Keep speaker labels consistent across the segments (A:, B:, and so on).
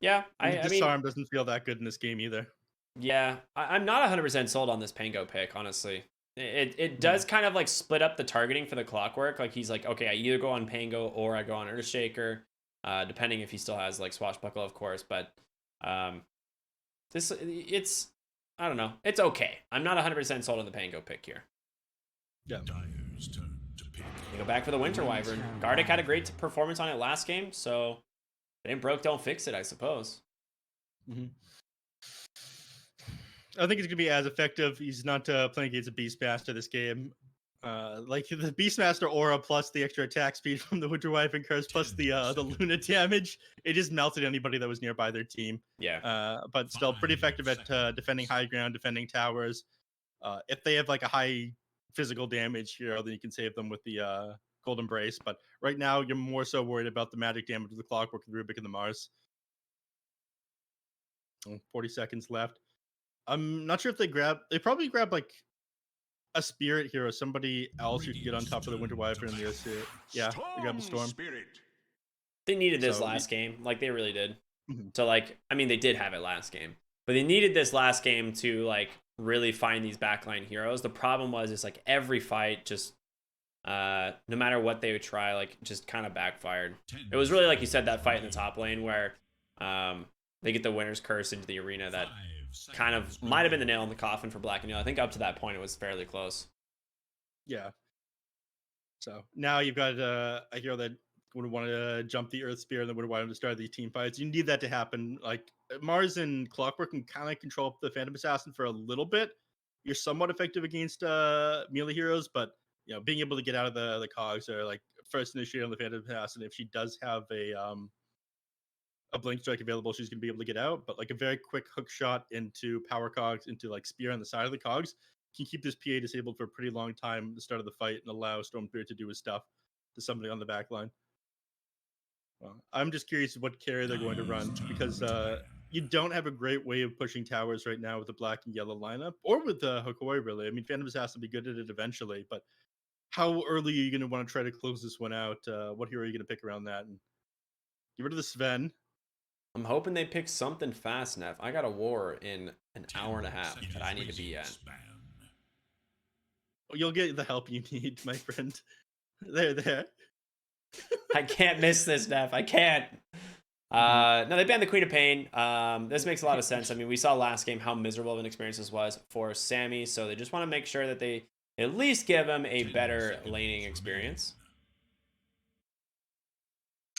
A: Yeah,
B: And the
A: I mean,
B: disarm doesn't feel that good in this game either.
A: yeah, I'm not 100% sold on this Pango pick, honestly. It
B: Mhm.
A: does kind of like split up the targeting for the clockwork. Like he's like, okay, I either go on Pango or I go on Earthshaker, depending if he still has like Swashbuckle, of course. But um, it's I don't know, it's okay. I'm not 100% sold on the Pango pick here.
B: Yeah.
C: Dyer's turn to pick.
A: They go back for the Winter Wyvern. Gardic had a great performance on it last game, so if it ain't broke, don't fix it, I suppose.
B: Mhm. I think he's gonna be as effective. He's not playing against a Beastmaster this game. Like the Beastmaster aura plus the extra attack speed from the Winter Wyvern curse plus the Luna damage, it just melted anybody that was nearby their team.
A: Yeah.
B: But still pretty effective at defending high ground, defending towers. If they have like a high physical damage hero, then you can save them with the Gold Embrace. But right now, you're more so worried about the magic damage of the Clockwork, the Rubik, and the Mars. 40 seconds left. I'm not sure if they probably grab like a spirit hero, somebody else who can get on top of the Winter Wyvern in the OC. Yeah, they grab the Storm.
C: Spirit.
A: They needed this
B: So,
A: last game, like they really did.
B: Mhm.
A: So like, I mean, they did have it last game, but they needed this last game to like really find these backline heroes. The problem was, it's like every fight just, no matter what they would try, like just kind of backfired. It was really like you said, that fight in the top lane where they get the Winter's Curse into the arena that kind of might have been the nail in the coffin for Black and Yellow. I think up to that point it was fairly close.
B: Yeah. So now you've got a hero that would want to jump the Earth Spear and then would want to start these team fights. You need that to happen. Like Mars and Clockwork can kind of control the Phantom Assassin for a little bit. You're somewhat effective against melee heroes, but being able to get out of the cogs or like first initiate on the Phantom Assassin if she does have a blink strike available, she's going to be able to get out. But like a very quick hook shot into power cogs, into like spear on the side of the cogs, can keep this PA disabled for a pretty long time at the start of the fight and allow Stormspirit to do his stuff to somebody on the back line. Well, I'm just curious what carry they're going to run because you don't have a great way of pushing towers right now with the black and yellow lineup or with the Hokori, really. I mean, Phantom Assassin will be good at it eventually, but how early are you going to want to try to close this one out? What hero are you going to pick around that? And get rid of the Sven.
A: I'm hoping they pick something fast, Neff. I got a war in an hour and a half that I need to be at.
B: You'll get the help you need, my friend. There.
A: I can't miss this, Neff. I can't. No, they banned the Queen of Pain. This makes a lot of sense. I mean, we saw last game how miserable of an experience this was for Sammy, so they just want to make sure that they at least give him a better laning experience.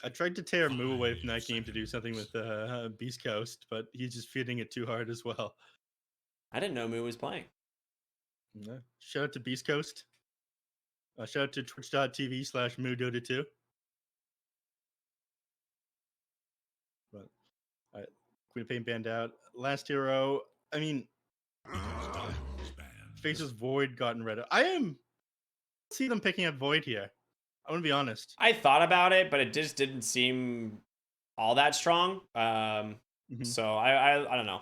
B: I tried to tear Moo away from that game to do something with Beast Coast, but he's just feeding it too hard as well.
A: I didn't know Moo was playing.
B: Yeah. Shout out to Beast Coast. Shout out to twitch.tv/MooDota2. But Queen of Pain banned out. Last hero, I mean, Faces Void gotten rid of. See them picking up Void here. I'm gonna be honest.
A: I thought about it, but it just didn't seem all that strong. So I don't know.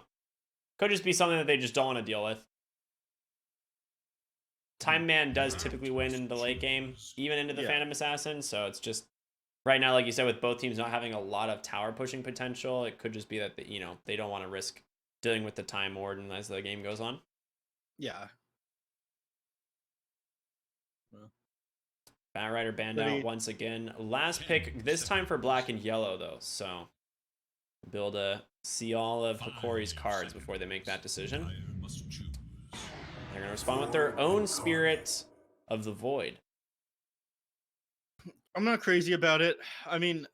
A: Could just be something that they just don't want to deal with. Time Man does typically win in the late game, even into the Phantom Assassin. So it's just right now, like you said, with both teams not having a lot of tower pushing potential, it could just be that they don't want to risk dealing with the Time Warden as the game goes on.
B: Yeah.
A: Bat Rider banned out once again. Last pick this time for Black and Yellow though, so we'll be able to see all of Hokori's cards before they make that decision. They're going to respond with their own Spirit of the Void.
B: I'm not crazy about it. I mean,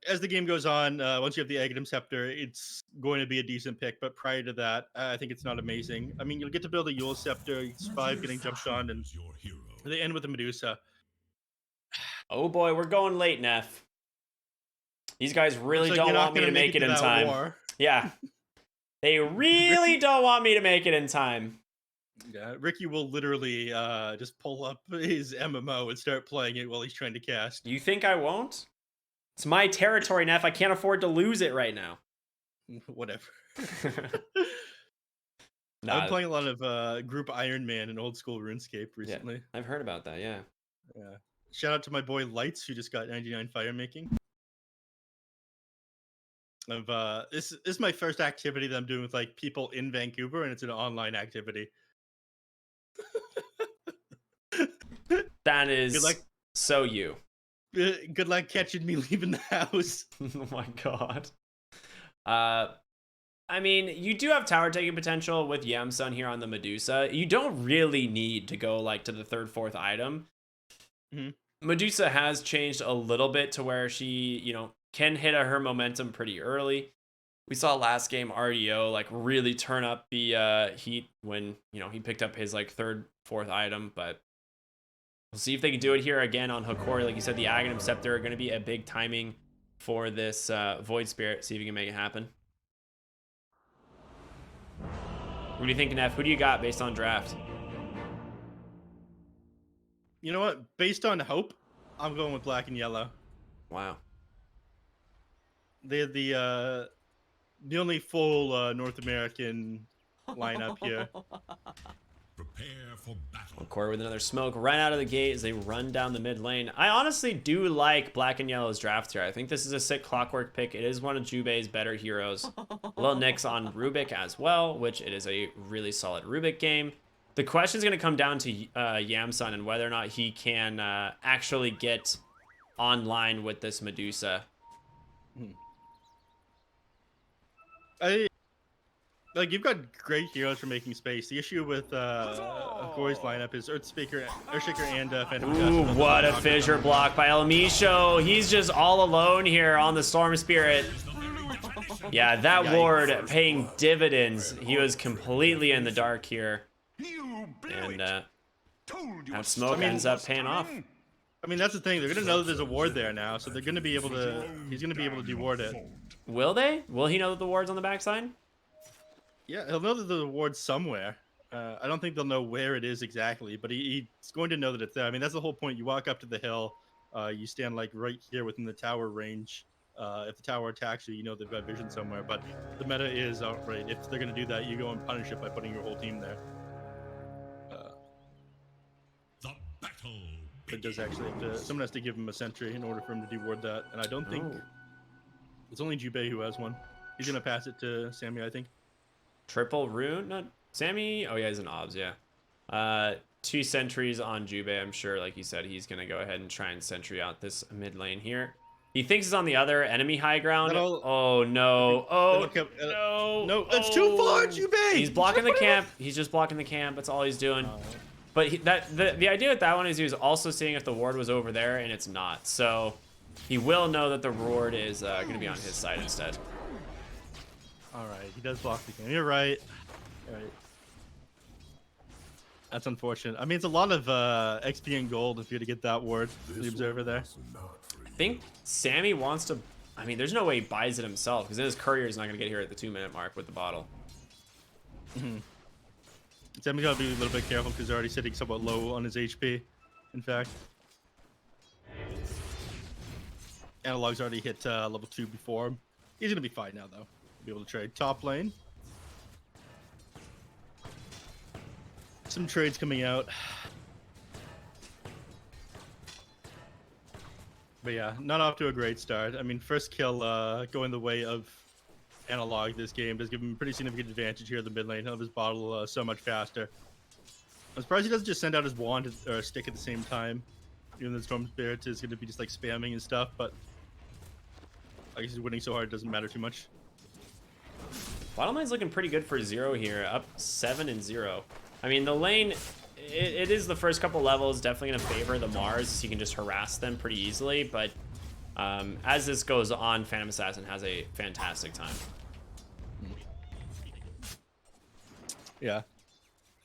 B: as the game goes on, once you have the Aghanim Scepter, it's going to be a decent pick. But prior to that, I think it's not amazing. I mean, you'll get to build a Yule Scepter. It's 5 getting jumped on, and they end with a Medusa.
A: Oh boy, we're going late, Neff. These guys really don't want me to make it in time. War. Yeah. They really don't want me to make it in time.
B: Yeah, Ricky will literally just pull up his MMO and start playing it while he's trying to cast.
A: You think I won't? It's my territory, Neff. I can't afford to lose it right now.
B: Whatever. I'm playing a lot of Group Iron Man and old school RuneScape recently.
A: Yeah, I've heard about that, yeah.
B: Shout out to my boy Lights, who just got 99 fire making. Of this is my first activity that I'm doing with like people in Vancouver, and it's an online activity.
A: That
B: Good luck.
A: is so you.
B: Good luck catching me leaving the house.
A: Oh my god. I mean, you do have tower taking potential with Yamsun here on the Medusa. You don't really need to go like to the third, fourth item. Medusa has changed a little bit to where she, you know, can hit her momentum pretty early. We saw last game RDO like really turn up the heat when, you know, he picked up his like third, fourth item, but we'll see if they can do it here again on Hokori. Like you said, the Aghanim Scepter are going to be a big timing for this Void Spirit. See if you can make it happen. What do you think, neph? Who do you got based on draft?
B: You know what? Based on hope, I'm going with black and yellow.
A: Wow.
B: They're the only full North American lineup here.
C: Prepare for battle.
A: Hokori with another smoke right out of the gate as they run down the mid lane. I honestly do like black and yellow's draft here. I think this is a sick Clockwork pick. It is one of Jubei's better heroes. Lil Nick's on Rubik as well, which it is a really solid Rubik game. The question is going to come down to Yamsun and whether or not he can actually get online with this Medusa.
B: Like, you've got great heroes for making space. The issue with Hokori's lineup is Earthshaker and Phantom
A: Ooh,
B: Gust.
A: what a fissure block by Elmisho. He's just all alone here on the Storm Spirit. Yeah, that ward paying dividends. He was completely in the dark here. And that smoke ends up paying off.
B: I mean, that's the thing. They're going to know that there's a ward there now, so they're going to be able to... He's going to be able to deward it.
A: Will they? Will he know that the ward's on the backside?
B: Yeah, he'll know that there's a ward somewhere. I don't think they'll know where it is exactly, but he's going to know that it's there. I mean, that's the whole point. You walk up to the hill, you stand like right here within the tower range. If the tower attacks you, you know they've got vision somewhere. But the meta is outright. If they're going to do that, you go and punish it by putting your whole team there.
C: The battle.
B: It does actually have to, someone has to give him a sentry in order for him to deward that. And I don't think it's only Jubei who has one. He's going to pass it to Sammy, I think.
A: Triple rune? No, Sammy? Oh, yeah, he's an obs, yeah. 2 sentries on Jubei, I'm sure. Like you said, he's going to go ahead and try and sentry out this mid lane here. He thinks he's on the other enemy high ground. Oh, no. Oh, no.
B: No, that's too far, Jubei!
A: He's blocking the camp. He's just blocking the camp. That's all he's doing. But the idea with that one is he was also seeing if the ward was over there, and it's not. So he will know that the ward is going to be on his side instead.
B: All right, he does block the game. You're right. All right. That's unfortunate. I mean, it's a lot of XP and gold if you're to get that ward. The observer there.
A: I think Sammy wants to... I mean, there's no way he buys it himself, because then his courier is not going to get here at the 2-minute mark with the bottle.
B: Sammy's got to be a little bit careful because they're already sitting somewhat low on his HP, in fact. Analog's already hit level 2 before him. He's going to be fine now, though. Be able to trade top lane. Some trades coming out. But yeah, not off to a great start. I mean, first kill going the way of Analog this game does give him a pretty significant advantage here in the mid lane. He'll have his bottle so much faster. I'm surprised he doesn't just send out his wand or stick at the same time. Even though the Storm Spirit is going to be just like spamming and stuff, but I guess he's winning so hard it doesn't matter too much.
A: Bottom lane's looking pretty good for Zero here, up 7-0. I mean, the lane, it is the first couple levels, definitely going to favor the Mars, so you can just harass them pretty easily, but as this goes on, Phantom Assassin has a fantastic time.
B: Yeah.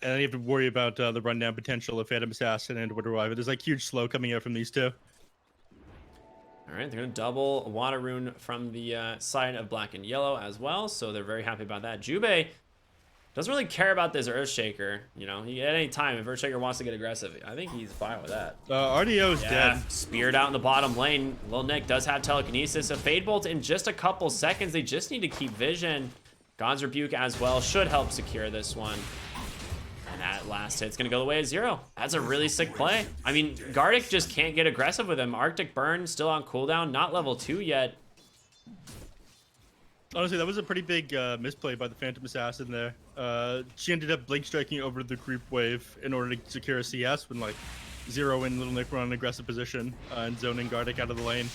B: And then you have to worry about the rundown potential of Phantom Assassin and Winter Wyvern. There's like huge slow coming out from these two.
A: All right, they're going to double Water Rune from the side of black and yellow as well, so they're very happy about that. Jubei doesn't really care about this Earthshaker. You know, at any time, if Earthshaker wants to get aggressive, I think he's fine with that.
B: RDO's dead.
A: Speared out in the bottom lane. Lil Nick does have telekinesis. A Fade Bolt in just a couple seconds. They just need to keep vision. God's Rebuke as well should help secure this one. And that last hit's gonna go the way of Zero. That's a really sick play. I mean, Gardic just can't get aggressive with him. Arctic Burn still on cooldown, not level 2 yet.
B: Honestly, that was a pretty big misplay by the Phantom Assassin there. She ended up blink striking over the creep wave in order to secure a CS when like Zero and Little Nick were on an aggressive position and zoning Gardic out of the lane.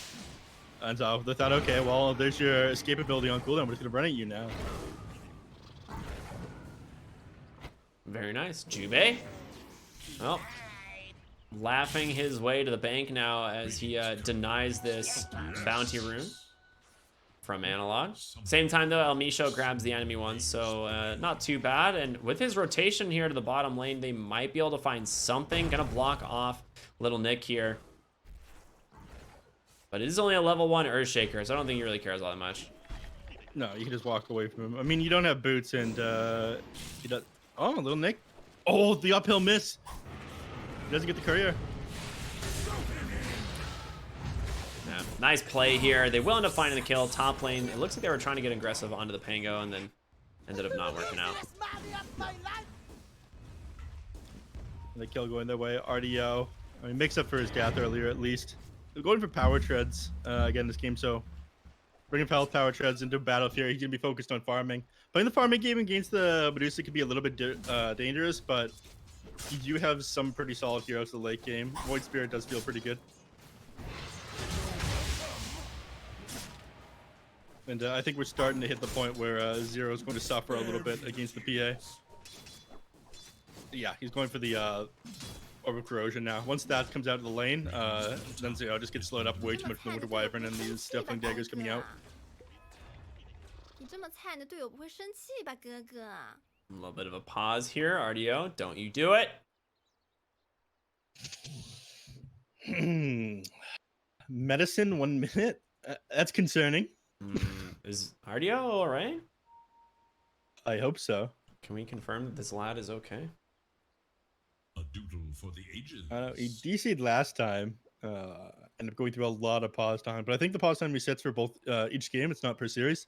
B: And so they thought, okay, well, there's your escape ability on cooldown. We're just gonna run at you now.
A: Very nice. Jubei. Well, laughing his way to the bank now as he denies this bounty rune from Analog. Same time though, El Misho grabs the enemy one, so not too bad. And with his rotation here to the bottom lane, they might be able to find something. Gonna block off Little Nick here. But it is only a level 1 Earthshaker, so I don't think he really cares all that much.
B: No, you can just walk away from him. I mean, you don't have boots, and he does. Oh, Little Nick. Oh, the uphill miss. He doesn't get the courier.
A: Yeah, nice play here. They will end up finding the kill. Top lane, it looks like they were trying to get aggressive onto the Pango and then ended up not working out.
B: The kill going their way. RDO. I mean, makes up for his death earlier at least. They're going for power treads again this game, so bringing power treads into Battlefield. He's going to be focused on farming. Playing the farming game against the Medusa could be a little bit dangerous, but you do have some pretty solid heroes in the late game. Void Spirit does feel pretty good. And I think we're starting to hit the point where Zero is going to suffer a little bit against the PA. Yeah, he's going for the Orb of Corrosion now. Once that comes out of the lane, then Zero just gets slowed up way too much from the Winter Wyvern and these Deathling Daggers coming out.
A: A little bit of a pause here, RDO. Don't you do it.
B: Medicine 1 minute? That's concerning.
A: Is RDO all right?
B: I hope so.
A: Can we confirm that this lad is okay?
C: A doodle for the ages.
B: He DC'd last time. Ended up going through a lot of pause time, but I think the pause time resets for both each game. It's not per series.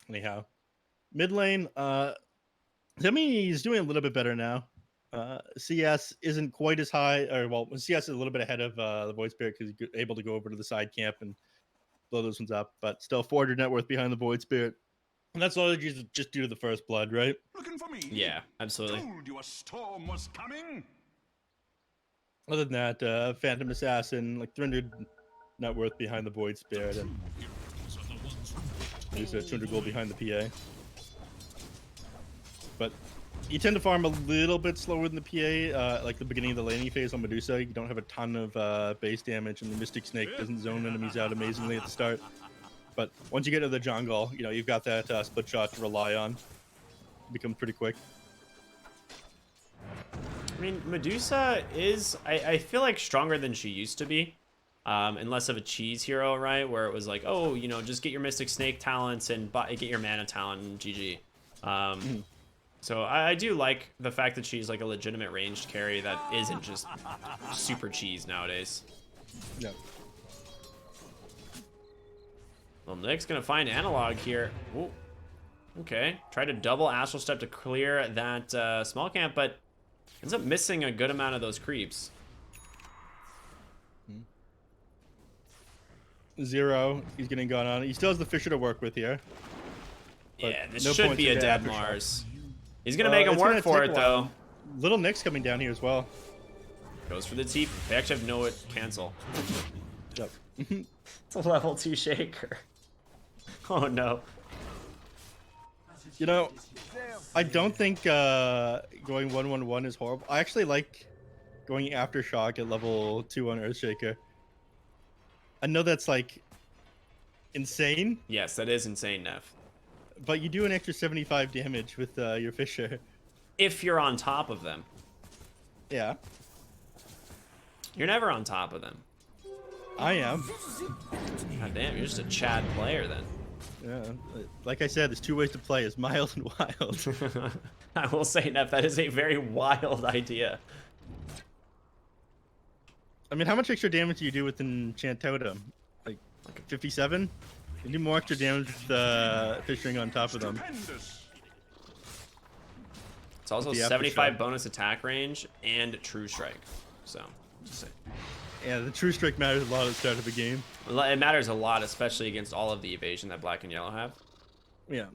B: Anyhow, mid lane. I mean, he's doing a little bit better now. CS isn't quite as high, or well, CS is a little bit ahead of the Void Spirit because he's able to go over to the side camp and blow those ones up. But still, 400 net worth behind the Void Spirit, and that's all just due to the first blood, right?
C: Looking for me?
A: Yeah, absolutely.
C: Told you a storm was coming.
B: Other than that, Phantom Assassin, like 300 net worth behind the Void Spirit, and there's 200 gold behind the PA. But you tend to farm a little bit slower than the PA, like the beginning of the laning phase on Medusa. You don't have a ton of base damage, and the Mystic Snake doesn't zone enemies out amazingly at the start. But once you get to the jungle, you know, you've got that split shot to rely on. It becomes pretty quick.
A: I mean, Medusa is, I feel like, stronger than she used to be. And less of a cheese hero, right? Where it was like, oh, you know, just get your Mystic Snake talents and get your mana talent and GG. So I do like the fact that she's like a legitimate ranged carry that isn't just super cheese nowadays.
B: Yep.
A: Well, Nick's gonna find Analog here. Ooh. Okay, try to double Astral Step to clear that small camp, but ends up missing a good amount of those creeps.
B: Zero, he's getting gone on. He still has the Fisher to work with here.
A: Yeah, this
B: no
A: should
B: points
A: be a
B: into
A: dead
B: Aftershock.
A: Mars. He's gonna make him
B: it's
A: work
B: gonna
A: for
B: take
A: it
B: a while.
A: though.
B: Little Nick's coming down here as well.
A: Goes for the TP. They actually have no cancel.
B: Yep.
A: It's a level 2 shaker. Oh no.
B: You know, I don't think going 1-1-1 is horrible. I actually like going Aftershock at level 2 on Earthshaker. I know that's like insane,
A: Yes, that is insane, Neff.
B: but you do an extra 75 damage with your Fisher.
A: If you're on top of them.
B: Yeah,
A: You're never on top of them.
B: I am.
A: God damn, you're just a Chad player then.
B: Yeah, like I said, there's two ways to play: is mild and wild.
A: I will say, Neff, that is a very wild idea.
B: I mean, how much extra damage do you do with Enchant Totem? Like 57? You do more extra damage with fishing on top of them.
C: Stupendous.
A: It's also
B: The
A: 75
B: Aftershock.
A: bonus attack range and True Strike. So, just say.
B: Yeah, the true strike matters a lot at the start of a game.
A: It matters a lot, especially against all of the evasion that black and yellow have.
B: Yeah.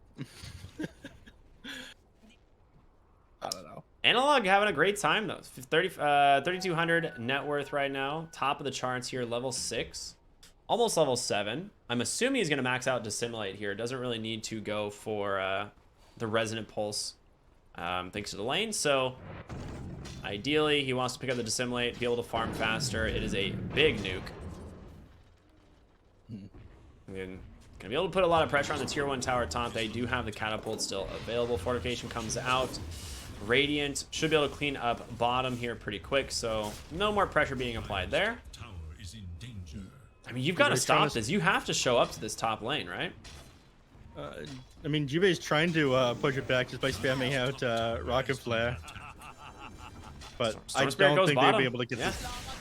B: I don't know.
A: Analog having a great time though. 3,200 net worth right now. Top of the charts here, level 6. Almost level 7. I'm assuming he's going to max out Dissimulate here. Doesn't really need to go for the Resonant Pulse thanks to the lane. So ideally, he wants to pick up the Dissimulate, be able to farm faster. It is a big nuke. Going to be able to put a lot of pressure on the tier 1 tower top. They do have the catapult still available. Fortification comes out. Radiant should be able to clean up bottom here pretty quick, so no more pressure being applied there. I mean, you've got to stop this. You have to show up to this top lane, right?
B: I mean, Jube's trying to push it back just by spamming out Rocket Flare. But I don't think they'd be able to get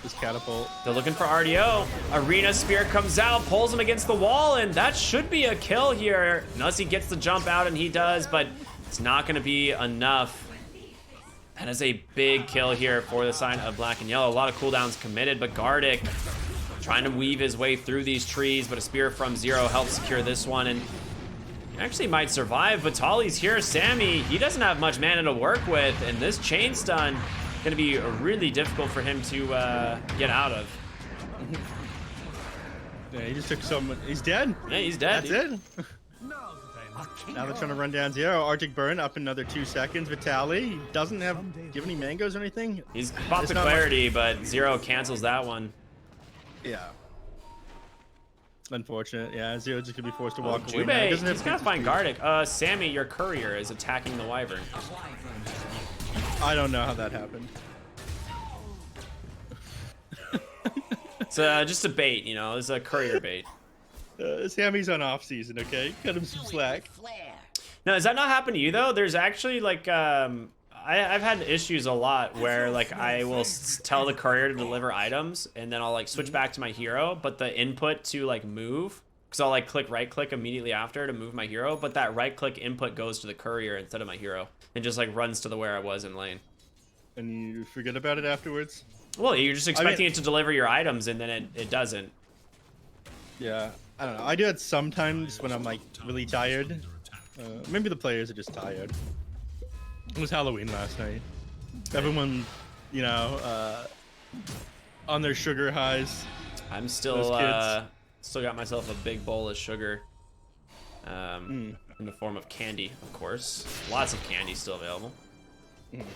B: this catapult.
A: They're looking for RDO. Arena Spear comes out, pulls him against the wall, and that should be a kill here. Unless he gets the jump out, and he does, but it's not going to be enough. That is a big kill here for the side of black and yellow. A lot of cooldowns committed, but Gardic trying to weave his way through these trees, but a spear from Zero helps secure this one, and actually might survive. But Tali's here. Sammy, he doesn't have much mana to work with, and this chain stun going to be really difficult for him to get out of.
B: Yeah, he just took some. He's dead.
A: Yeah, he's dead.
B: That's it. Now they're trying to run down Zero. Arctic Burn up another 2 seconds. Vitali doesn't have. Do you have any mangoes or anything?
A: He's popped the clarity, but Zero cancels that one.
B: Yeah. Unfortunate. Yeah, Zero just gonna be forced to walk away.
A: Jube,
B: Now.
A: he's gonna find Gardic. Sammy, your courier, is attacking the Wyvern.
B: I don't know how that happened.
A: It's just a bait, you know. It's a courier bait.
B: Sammy's on off season, okay? Cut him some slack.
A: Now, does that not happen to you though? There's actually like I've had issues a lot where like I will tell the courier to deliver items, and then I'll like switch back to my hero, but the input to like move, because I'll like right click immediately after to move my hero, but that right click input goes to the courier instead of my hero, and just like runs to the where I was in lane.
B: And you forget about it afterwards?
A: Well, you're just expecting it to deliver your items, and then it doesn't.
B: Yeah, I don't know. I do it sometimes when I'm like really tired. Maybe the players are just tired. It was Halloween last night. Everyone, you know, on their sugar highs.
A: I'm still still got myself a big bowl of sugar, in the form of candy, of course. Lots of candy still available.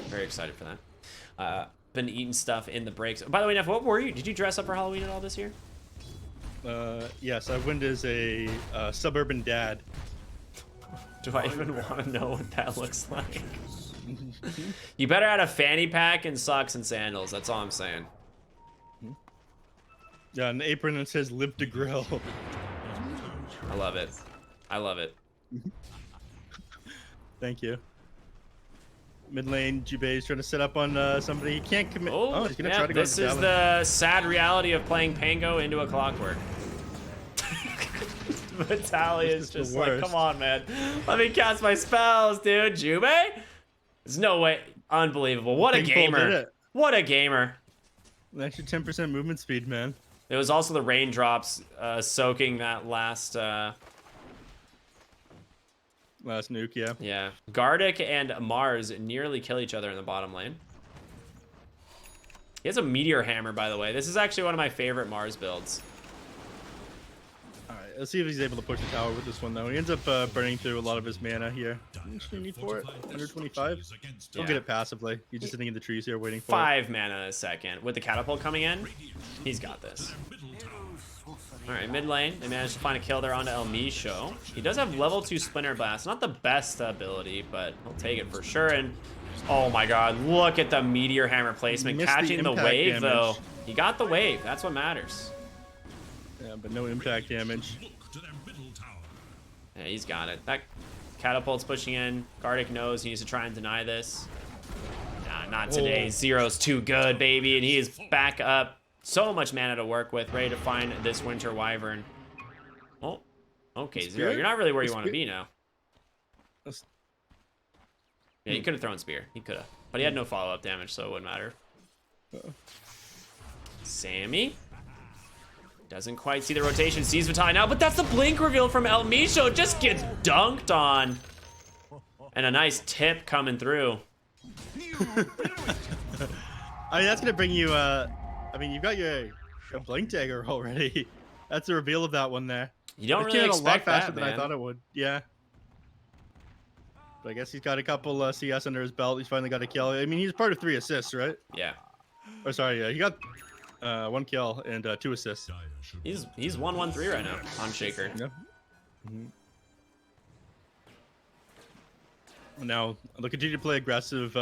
A: Very excited for that. Been eating stuff in the breaks. By the way, Neff, what were you? Did you dress up for Halloween at all this year?
B: Yes, I went as a suburban dad.
A: Do I even want to know what that looks like? You better add a fanny pack and socks and sandals. That's all I'm saying.
B: Yeah, an apron that says "Live to Grill."
A: I love it. I love it.
B: Thank you. Mid lane, Jubei's trying to set up on somebody. He can't commit. Oh, he's gonna try to go.
A: This is the sad reality of playing Pango into a clockwork. Vitali is just like, come on, man. Let me cast my spells, dude. Jubei? There's no way. Unbelievable. What a gamer. What a gamer.
B: An extra 10% movement speed, man.
A: It was also the raindrops soaking that last...
B: Last nuke, yeah.
A: Yeah. Gardic and Mars nearly kill each other in the bottom lane. He has a meteor hammer, by the way. This is actually one of my favorite Mars builds.
B: Alright, let's see if he's able to push the tower with this one, though. He ends up burning through a lot of his mana here. How much do you need for it? 125? He'll get it passively. He's just sitting in the trees here waiting for
A: 5 mana a second. With the catapult coming in, he's got this. Alright, mid lane. They managed to find a kill there onto El Misho. He does have level 2 Splinter Blast. Not the best ability, but he'll take it for sure. And oh my god, look at the meteor hammer placement. Catching the wave, though. He got the wave. That's what matters.
B: Yeah, but no impact damage.
A: Yeah, he's got it. That catapult's pushing in. Gardic knows he needs to try and deny this. Nah, not today. Zero's too good, baby, and he is back up. So much mana to work with, ready to find this Winter Wyvern. Oh, okay, Zero. You're not really where you want to be now. Yeah, he could have thrown Spear. He could have. But he had no follow-up damage, so it wouldn't matter. Sammy? Doesn't quite see the rotation, sees Vitaly now, but that's the blink reveal from El Micho. Just gets dunked on. And a nice tip coming through.
B: I mean, that's gonna bring you. I mean, you've got your blink dagger already. That's the reveal of that one there.
A: You don't
B: It
A: really
B: came out
A: expect
B: a lot faster
A: that,
B: than
A: man.
B: I thought it would. Yeah. But I guess he's got a couple CS under his belt. He's finally got a kill. I mean, he's part of 3 assists, right?
A: Yeah.
B: Or sorry, he got 1 kill and 2 assists.
A: He's 1-1-3 right now on Shaker.
B: Yeah. Now, they'll continue to play aggressive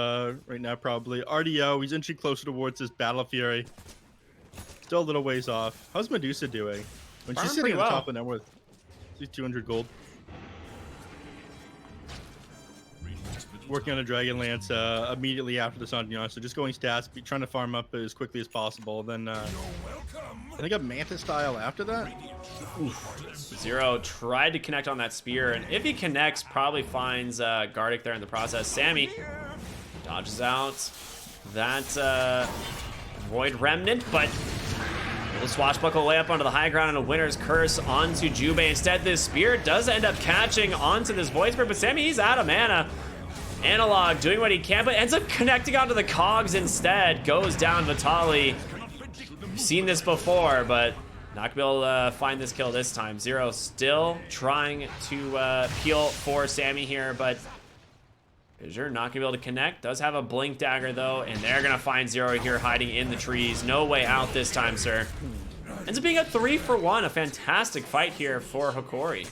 B: right now, probably. RDO, he's inching closer towards this Battle of Fury. Still a little ways off. How's Medusa doing? When she's
A: Farming
B: sitting
A: pretty
B: at the
A: well.
B: top of the net worth, she's 200 gold. Working on a Dragon Lance immediately after the Sandion, so just going stats, trying to farm up as quickly as possible. Then I think a Mantis style after that.
A: Zero tried to connect on that spear, and if he connects, probably finds Gardic there in the process. Sammy dodges out that Void Remnant, but little swashbuckle way up onto the high ground and a winner's curse onto Jubei. Instead, this spear does end up catching onto this Void Spirit, but Sammy, he's out of mana. Analog doing what he can, but ends up connecting onto the cogs instead. Goes down Vitaly. We've seen this before, but not gonna be able to find this kill this time. Zero still trying to peel for Sammy here, but Fissure not gonna be able to connect. Does have a blink dagger though, and they're gonna find Zero here hiding in the trees. No way out this time, sir. Ends up being a 3-for-1. A fantastic fight here for Hokori.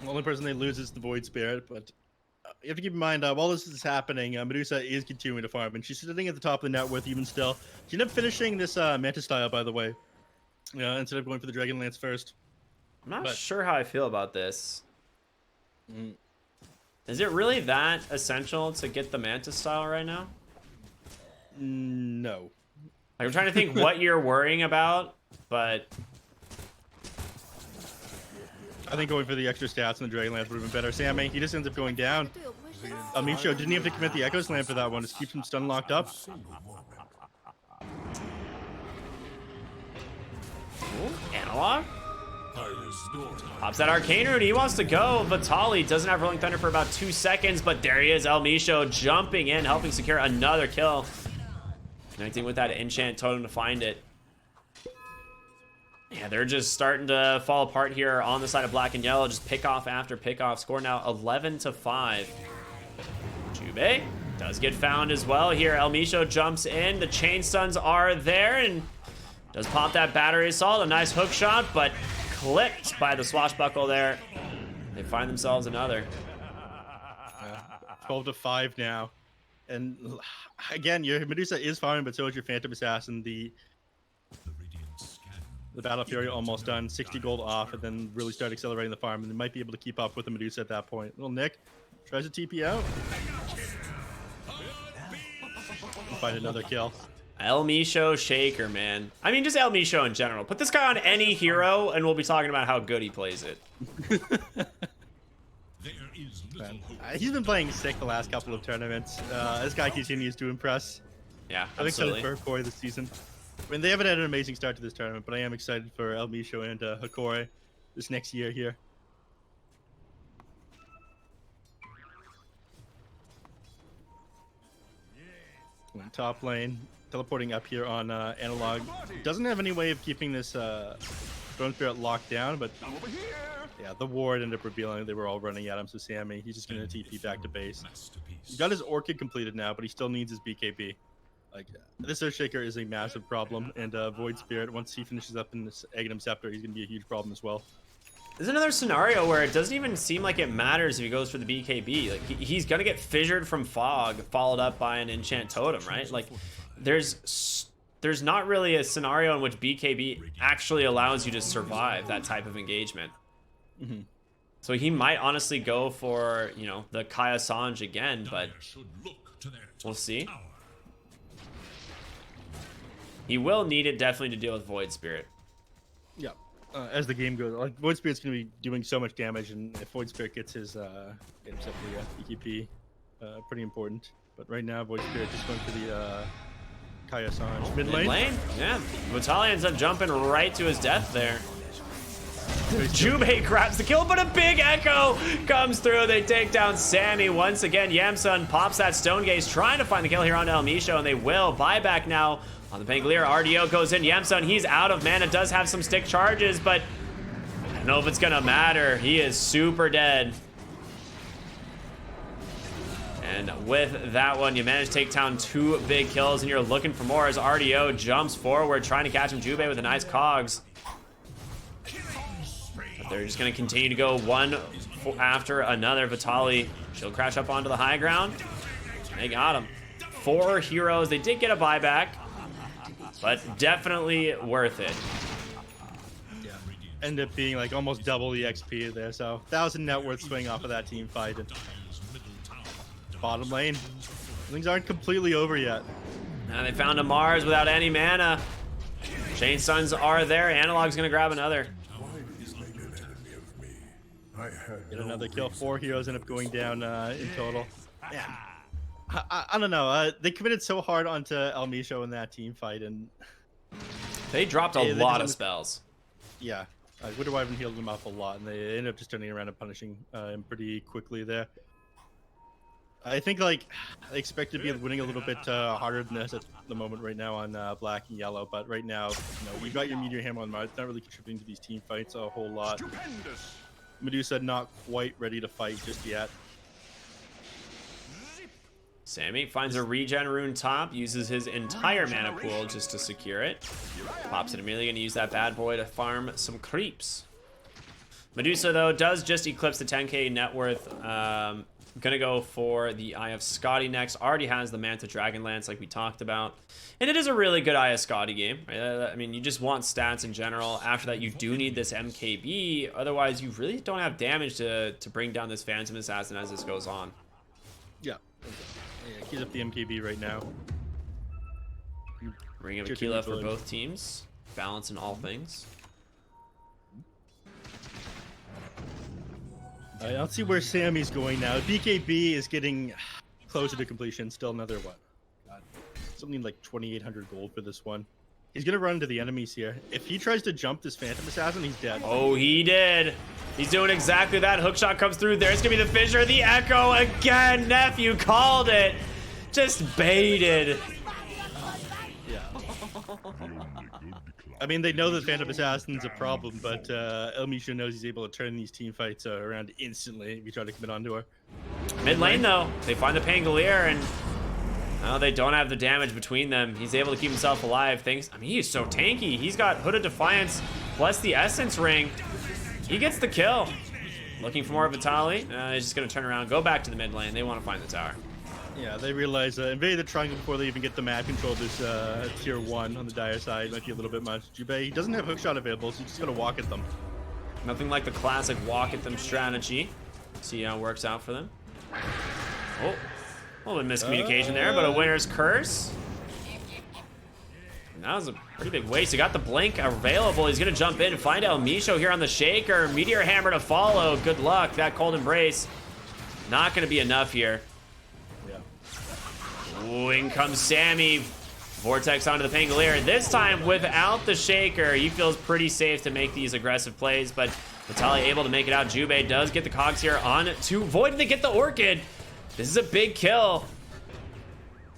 B: The only person they lose is the Void Spirit, but you have to keep in mind, while this is happening, Medusa is continuing to farm, and she's sitting at the top of the net worth even still. She ended up finishing this Mantis style, by the way, instead of going for the Dragon Lance first.
A: I'm not sure how I feel about this. Is it really that essential to get the Mantis style right now?
B: No.
A: Like, I'm trying to think what you're worrying about, but
B: I think going for the extra stats on the Dragon Lance would have been better. Sammy, he just ends up going down. Micho didn't even have to commit the Echo Slam for that one. Just keeps him stun locked up.
A: Ooh, Analog pops that Arcane Rune. He wants to go. Vitaly doesn't have Rolling Thunder for about 2 seconds, but there he is. El Micho jumping in, helping secure another kill. Connecting with that enchant totem to find it. Yeah, they're just starting to fall apart here on the side of black and yellow. Just pick off after pick off. Score now 11-5. Jubei does get found as well here. El Micho jumps in. The chain stuns are there and does pop that battery assault. A nice hook shot, but clipped by the swashbuckle there. They find themselves another.
B: 12-5 now. And again, your Medusa is farming, but so is your Phantom Assassin. The Battle Fury almost done, 60 gold off, and then really start accelerating the farm, and they might be able to keep up with the Medusa at that point. Little Nick tries to TP out. Find another kill.
A: El Micho Shaker, man. I mean, just El Micho in general. Put this guy on any hero, and we'll be talking about how good he plays it.
B: He's been playing sick the last couple of tournaments. This guy continues to impress.
A: Yeah,
B: I'm excited
A: absolutely.
B: for Hokori this season. I mean, they haven't had an amazing start to this tournament, but I am excited for El Micho and Hokori this next year here. Top lane, teleporting up here on Analog. Doesn't have any way of keeping this Throne Spirit locked down, but yeah, the ward ended up revealing they were all running at him, so Sammy, he's just going to TP back to base. He's got his Orchid completed now, but he still needs his BKB. Like, this Earthshaker is a massive problem, and Void Spirit, once he finishes up in this Aghanim Scepter, he's going to be a huge problem as well.
A: There's another scenario where it doesn't even seem like it matters if he goes for the BKB. Like, he's going to get fissured from Fog, followed up by an Enchant Totem, right? Like, there's not really a scenario in which BKB actually allows you to survive that type of engagement.
B: Mm-hmm.
A: So he might honestly go for, you know, the Kaya Sanj again, but we'll see. He will need it definitely to deal with Void Spirit.
B: Yeah, as the game goes, like Void Spirit's going to be doing so much damage, and if Void Spirit gets his EQP, pretty important. But right now, Void Spirit just going for the Kaya Sanj. Mid
A: Mid
B: lane.
A: lane, yeah. Vitaly ends up jumping right to his death there. Jubei grabs the kill, but a big echo comes through. They take down Sammy once again. Yamsun pops that stone gaze, trying to find the kill here on El Misho, and they will. Buyback now on the Pangolier. RDO goes in. Yamsun, he's out of mana, does have some stick charges, but I don't know if it's gonna matter. He is super dead. And with that one, you manage to take down 2 big kills, and you're looking for more as RDO jumps forward, trying to catch him. Jubei with a nice cogs. But they're just going to continue to go one after another. Vitaly, she'll crash up onto the high ground. They got him. 4 heroes. They did get a buyback, but definitely worth it.
B: Yeah. End up being like almost double the XP there, so 1,000 net worth swing off of that team fight. And bottom lane, things aren't completely over yet.
A: Now they found a Mars without any mana. Chain Suns are there. Analog's gonna grab another.
B: Get another kill. 4 heroes end up going down in total. Yeah, I don't know. They committed so hard onto El Misho in that team fight, and
A: They dropped a lot of spells.
B: yeah, Widow Wyvern healed them up a lot, and they ended up just turning around and punishing him pretty quickly there. I think like I expect to be winning a little bit harder than this at the moment right now on black and yellow, but right now, you've got your meteor hammer on Mars. It's not really contributing to these team fights a whole lot.
C: Stupendous.
B: Medusa not quite ready to fight just yet.
A: Sammy finds a regen rune top, uses his entire mana pool just to secure it. Pops it immediately, gonna use that bad boy to farm some creeps. Medusa though does just eclipse the 10k net worth. Gonna go for the Eye of Scotty next. Already has the Manta Dragonlance like we talked about. And it is a really good Eye of Scotty game. Right? I mean, you just want stats in general. After that, you do need this MKB. Otherwise, you really don't have damage to bring down this Phantom Assassin as this goes on.
B: Yeah, keys up the MKB right now.
A: Ring of Aquila for both teams. Balance in all things.
B: I don't see where Sammy's going now. BKB is getting closer to completion. Still another what? God, something like 2,800 gold for this one. He's gonna run into the enemies here. If he tries to jump this Phantom Assassin, he's dead.
A: Oh, he did. He's doing exactly that. Hookshot comes through. There's gonna be the Fissure, the Echo again. Nephew called it. Just baited.
B: Yeah. I mean, they know that Phantom Assassin's a problem, but El Misho knows he's able to turn these team fights around instantly if you try to commit onto her.
A: Mid lane though, they find the Pangolier and they don't have the damage between them. He's able to keep himself alive. I mean, he's so tanky. He's got Hood of Defiance plus the Essence Ring. He gets the kill. Looking for more Vitaly. He's just gonna turn around, go back to the mid lane. They want to find the tower.
B: Yeah, they realize invade the triangle before they even get the map control. This tier 1 on the dire side might be a little bit much. Jubei, he doesn't have hookshot available, so you just gotta walk at them.
A: Nothing like the classic walk at them strategy. See how it works out for them. Oh, a little bit of miscommunication there, but a winner's curse. And that was a pretty big waste. He got the blink available. He's gonna jump in and find El Misho here on the shaker. Meteor hammer to follow. Good luck. That cold embrace not gonna be enough here. Ooh, in comes Sammy. Vortex onto the Pangolier. This time without the shaker. He feels pretty safe to make these aggressive plays, but Vitaly able to make it out. Jubei does get the cogs here on to Void. They get the Orchid. This is a big kill.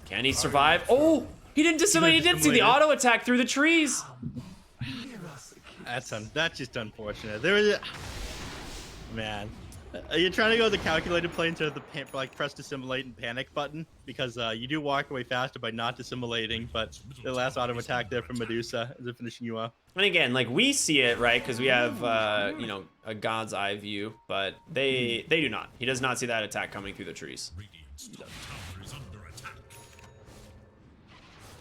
A: Can he survive? Oh, he didn't dissimulate. He didn't see the auto attack through the trees.
B: That's just unfortunate. There was man. You're trying to go the calculated play instead of the press dissimulate and panic button, because you do walk away faster by not dissimulating, but the last auto attack there from Medusa is finishing you off.
A: And again, like we see it, right? Because we have a God's eye view, but they do not. He does not see that attack coming through the trees.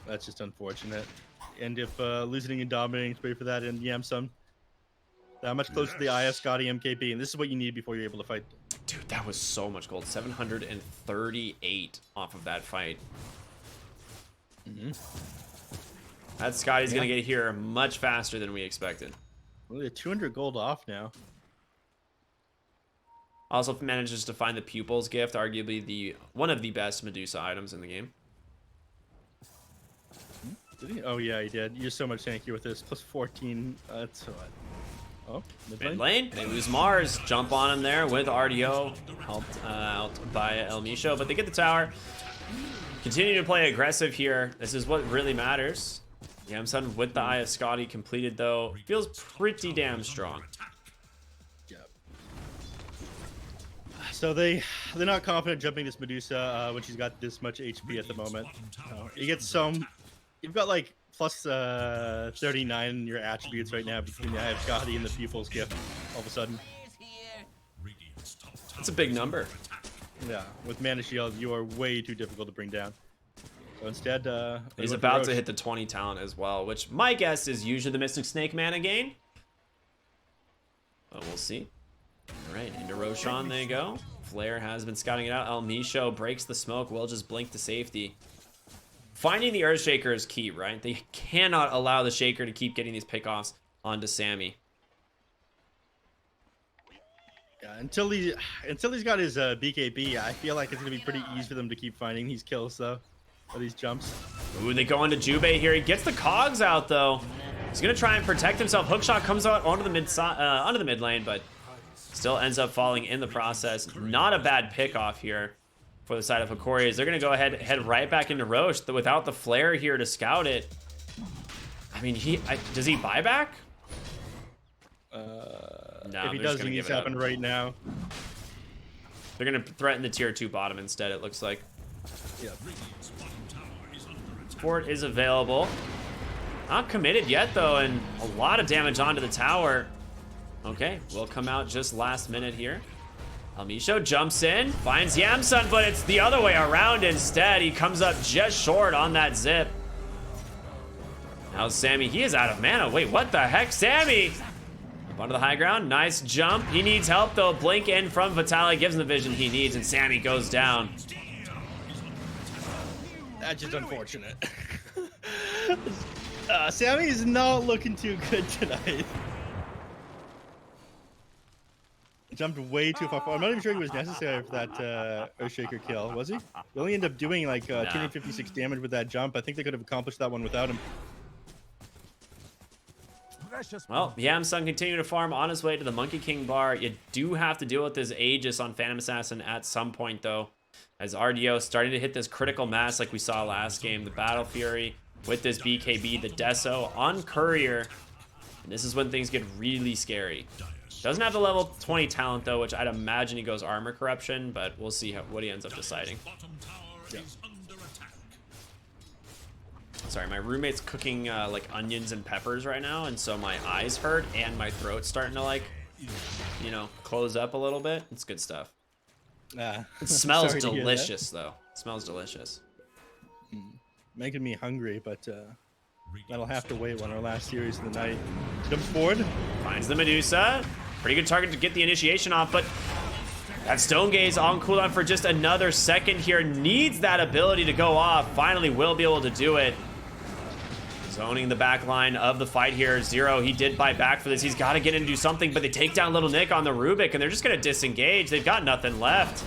B: That's just unfortunate. And if losing and dominating spray for that in Yamsun, that much closer to the IS Scotty MKB, and this is what you need before you're able to fight.
A: Dude, that was so much gold. 738 off of that fight. That Scotty's gonna get here much faster than we expected.
B: Well, 200 gold off now.
A: Also manages to find the Pupils gift, arguably one of the best Medusa items in the game.
B: Did he? Oh yeah, he did. You're so much tankier with this. Plus 14. That's what. Oh,
A: Mid lane, they lose Mars. Jump on him there with RDO, helped out by El Misho, but they get the tower. Continue to play aggressive here. This is what really matters. Yamsun with the Eye of Scotty completed though. Feels pretty damn strong.
B: Yep. So they're not confident jumping this Medusa when she's got this much HP at the moment. You get some. You've got like plus 39 in your attributes right now between the Eye of Scotty and the Pupil's Gift. All of a sudden.
A: That's a big number.
B: Yeah, with Mana Shield, you are way too difficult to bring down. So instead,
A: he's about to hit the 20 talent as well, which my guess is usually the Mystic Snake mana gain. But we'll see. All right, into Roshan they go. Flare has been scouting it out. El Misho breaks the smoke. Will just blink to safety. Finding the Earthshaker is key, right? They cannot allow the Shaker to keep getting these pickoffs onto Sammy.
B: Yeah, until he's got his BKB, I feel like it's gonna be pretty easy for them to keep finding these kills though, or these jumps.
A: Ooh, they go into Jubei here. He gets the cogs out though. He's gonna try and protect himself. Hookshot comes out onto the mid lane, but still ends up falling in the process. Not a bad pick off here for the side of Hokori. Is they're gonna go ahead head right back into Roche without the flare here to scout it. I mean, does he buy back? No,
B: if he does, it needs to happen right now.
A: They're gonna threaten the tier 2 bottom instead. It looks like.
B: Yeah.
A: Support is available. Not committed yet though, and a lot of damage onto the tower. Okay, will come out just last minute here. El Misho jumps in, finds Yamsun, but it's the other way around instead. He comes up just short on that zip. Now Sammy, he is out of mana. Wait, what the heck? Sammy! Up onto the high ground, nice jump. He needs help though. Blink in from Vitaly gives him the vision he needs, and Sammy goes down.
B: That's just unfortunate. Sammy is not looking too good tonight. Jumped way too far forward. I'm not even sure he was necessary for that Earthshaker kill, was he? He only ended up doing like 256 damage with that jump. I think they could have accomplished that one without him.
A: Well, Yamsun continuing to farm on his way to the Monkey King bar. You do have to deal with this Aegis on Phantom Assassin at some point, though, as RDO starting to hit this critical mass like we saw last game. The Battle Fury with this BKB, the Deso on Courier. And this is when things get really scary. Doesn't have the level 20 talent, though, which I'd imagine he goes Armor Corruption, but we'll see what he ends up deciding.
B: Yeah.
A: Sorry, my roommate's cooking like onions and peppers right now, and so my eyes hurt and my throat's starting to like, you know, close up a little bit. It's good stuff. It smells delicious, though. It smells delicious.
B: Making me hungry, but that'll have to wait on our last series of the night. Jumps forward.
A: Finds the Medusa. Pretty good target to get the initiation off, but that Stone Gaze on cooldown for just another second here. Needs that ability to go off. Finally will be able to do it. Zoning the back line of the fight here. Zero, he did buy back for this. He's got to get in and do something, but they take down Little Nick on the Rubik, and they're just going to disengage. They've got nothing left.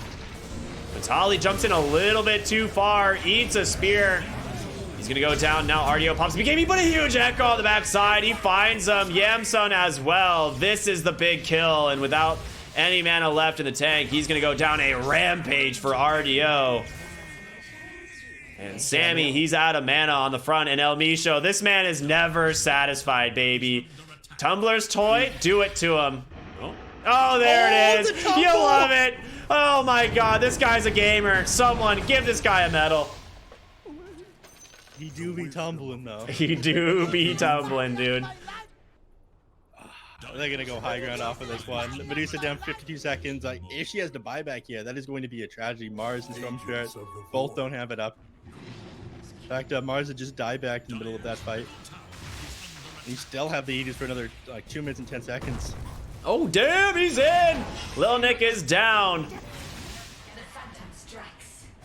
A: Vitaly jumps in a little bit too far, eats a spear. He's going to go down now. RDO pops BKB, but a huge echo on the backside. He finds Yamsun as well. This is the big kill, and without any mana left in the tank, he's going to go down a rampage for RDO. And Sammy, he's out of mana on the front, and El Misho, this man is never satisfied, baby. Tumbler's toy, do it to him. Oh, there it is. You love it. Oh my god, this guy's a gamer. Someone give this guy a medal.
B: He do be tumbling, though.
A: He do be tumbling, dude.
B: They're going to go high ground off of this one. Medusa down 52 seconds. Like, if she has the buyback here, that is going to be a tragedy. Mars and Storm Spirit both don't have it up. In fact, Mars had just died back in the middle of that fight. You still have the Aegis for another like 2 minutes and 10 seconds.
A: Oh, damn, he's in! Lil Nick is down.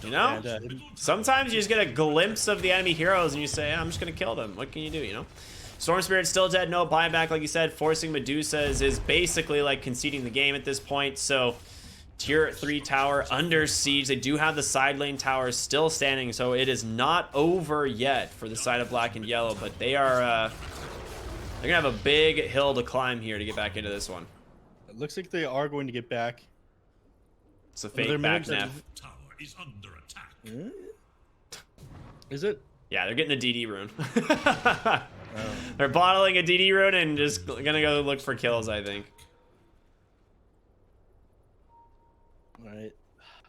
A: You know?
B: And,
A: sometimes you just get a glimpse of the enemy heroes and you say, I'm just going to kill them. What can you do, you know? Storm Spirit's still dead, no buyback, like you said. Forcing Medusas is basically like conceding the game at this point. So Tier 3 tower under siege. They do have the side lane tower still standing, so it is not over yet for the side of black and yellow, but they are they're gonna have a big hill to climb here to get back into this one.
B: It looks like they are going to get back.
A: It's a fake back
C: Tower
A: neph.
C: is under attack.
B: Is it?
A: Yeah, they're getting a DD rune. They're bottling a DD rune and just gonna go look for kills, I think.
B: All right.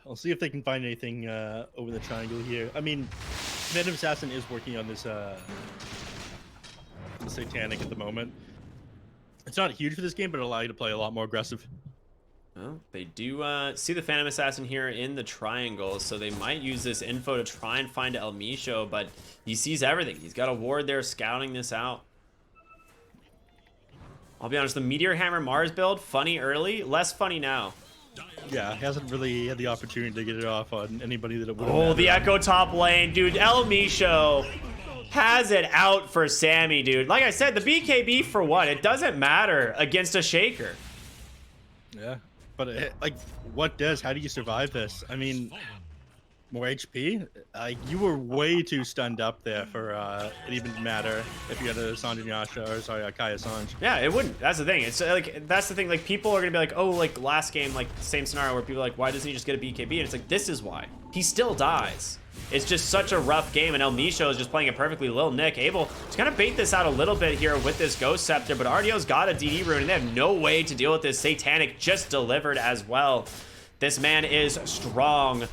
B: I'll see if they can find anything over the triangle here. I mean, Phantom Assassin is working on this the Satanic at the moment. It's not huge for this game, but it'll allow you to play a lot more aggressive.
A: Well, they do see the Phantom Assassin here in the triangle, so they might use this info to try and find El Misho, but he sees everything. He's got a ward there scouting this out. I'll be honest, the Meteor Hammer Mars build, funny early, less funny now.
B: Yeah, he hasn't really had the opportunity to get it off on anybody that it would have.
A: Oh, the Echo top lane. Dude, El Misho has it out for Sammy, dude. Like I said, the BKB for what? It doesn't matter against a Shaker.
B: Yeah, but like, what does? How do you survive this? I mean, more HP? You were way too stunned up there for it even to matter if you had a Sanj and Yasha, or sorry, Kai Sanj.
A: Yeah, it wouldn't. That's the thing. It's like, that's the thing. Like, people are gonna be like, oh, like last game, like same scenario where people are like, why doesn't he just get a BKB? And it's like, this is why. He still dies. It's just such a rough game, and El Misho is just playing it perfectly. Lil Nick able to kind of bait this out a little bit here with this Ghost Scepter, but RDO's got a DD rune, and they have no way to deal with this. Satanic just delivered as well. This man is strong.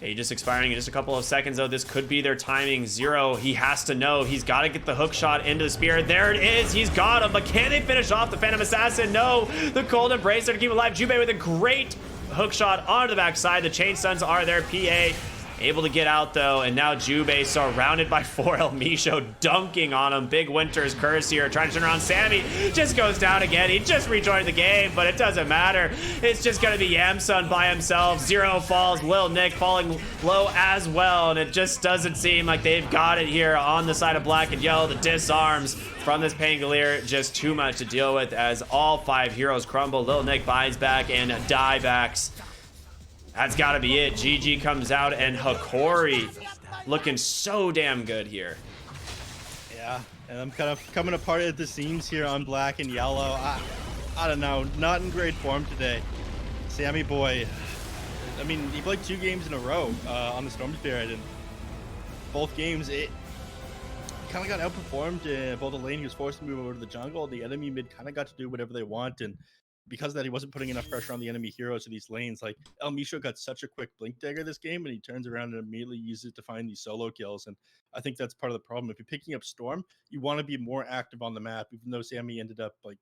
A: Aegis expiring in just a couple of seconds, though. This could be their timing. Zero, he has to know. He's got to get the hook shot into the spear. There it is. He's got him, but can they finish off the Phantom Assassin? No. The Cold Embrace there to keep him alive. Jubei with a great hook shot onto the backside. The Chain Stuns are there. PA able to get out, though, and now Jubei surrounded by 4 El Misho dunking on him. Big Winter's curse here, trying to turn around. Sammy just goes down again. He just rejoined the game, but it doesn't matter. It's just going to be Yamsun by himself. Zero falls. Lil Nick falling low as well, and it just doesn't seem like they've got it here on the side of black and yellow. The disarms from this Pangolier, just too much to deal with as all 5 heroes crumble. Lil Nick buys back and diebacks. That's got to be it. GG comes out, and Hokori looking so damn good here.
B: Yeah, and I'm kind of coming apart at the seams here on black and yellow. I don't know, not in great form today. Sammy boy, I mean, he played 2 games in a row on the Storm Spirit, and both games, it kind of got outperformed. Both the lane, he was forced to move over to the jungle. The enemy mid kind of got to do whatever they want, and because of that, he wasn't putting enough pressure on the enemy heroes to these lanes. Like, El Misho got such a quick blink dagger this game, and he turns around and immediately uses it to find these solo kills. And I think that's part of the problem. If you're picking up Storm, you want to be more active on the map, even though Sammy ended up like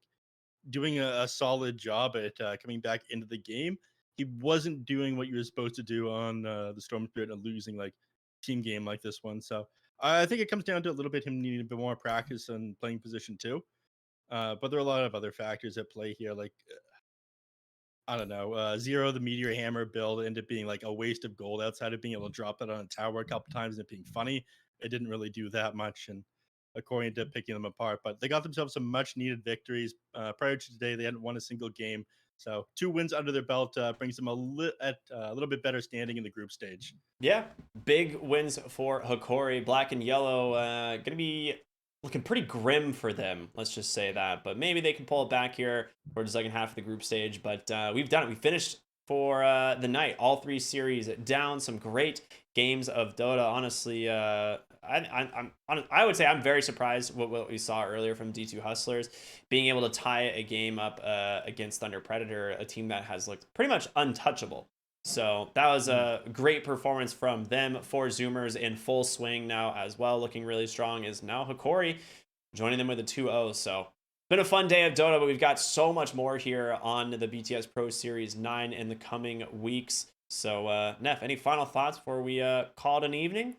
B: doing a solid job at coming back into the game. He wasn't doing what you were supposed to do on the Storm Spirit and losing like team game like this one. So I think it comes down to a little bit him needing a bit more practice and playing position too. But there are a lot of other factors at play here. Like, I don't know, Zero, the Meteor Hammer build ended up being like a waste of gold outside of being able to drop that on a tower a couple times and it being funny. It didn't really do that much, and according to picking them apart. But they got themselves some much needed victories. Prior to today, they hadn't won a single game. So 2 wins under their belt brings them a little bit better standing in the group stage.
A: Yeah, big wins for Hokori. Black and yellow going to be looking pretty grim for them, let's just say that. But maybe they can pull it back here for the second half of the group stage. But we've done it. We finished for the night. All 3 series down. Some great games of Dota. Honestly, I would say I'm very surprised what we saw earlier from D2 Hustlers, being able to tie a game up against Thunder Predator, a team that has looked pretty much untouchable. So that was a great performance from them. 4 Zoomers in full swing now as well, looking really strong, is now Hokori joining them with a 2-0. So been a fun day of Dota, but we've got so much more here on the BTS Pro Series 9 in the coming weeks. So Neph, any final thoughts before we call it an evening?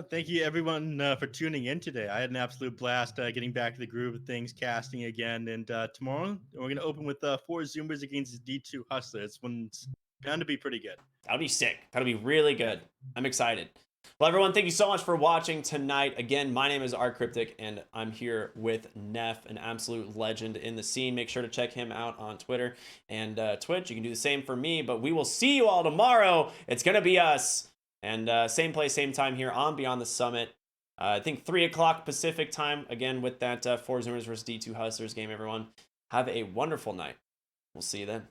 B: Thank you everyone for tuning in today. I had an absolute blast getting back to the groove of things, casting again. And tomorrow we're going to open with 4 Zoomers against D2 Hustlers. This one's bound to be pretty good.
A: That'll be sick. That'll be really good. I'm excited. Well, everyone, thank you so much for watching tonight. Again, my name is rkryptic, and I'm here with neph, an absolute legend in the scene. Make sure to check him out on Twitter and Twitch. You can do the same for me, but we will see you all tomorrow. It's going to be us. And same place, same time here on Beyond the Summit. I think 3 o'clock Pacific time, again, with that 4 Zoomers versus D2 Hustlers game, everyone. Have a wonderful night. We'll see you then.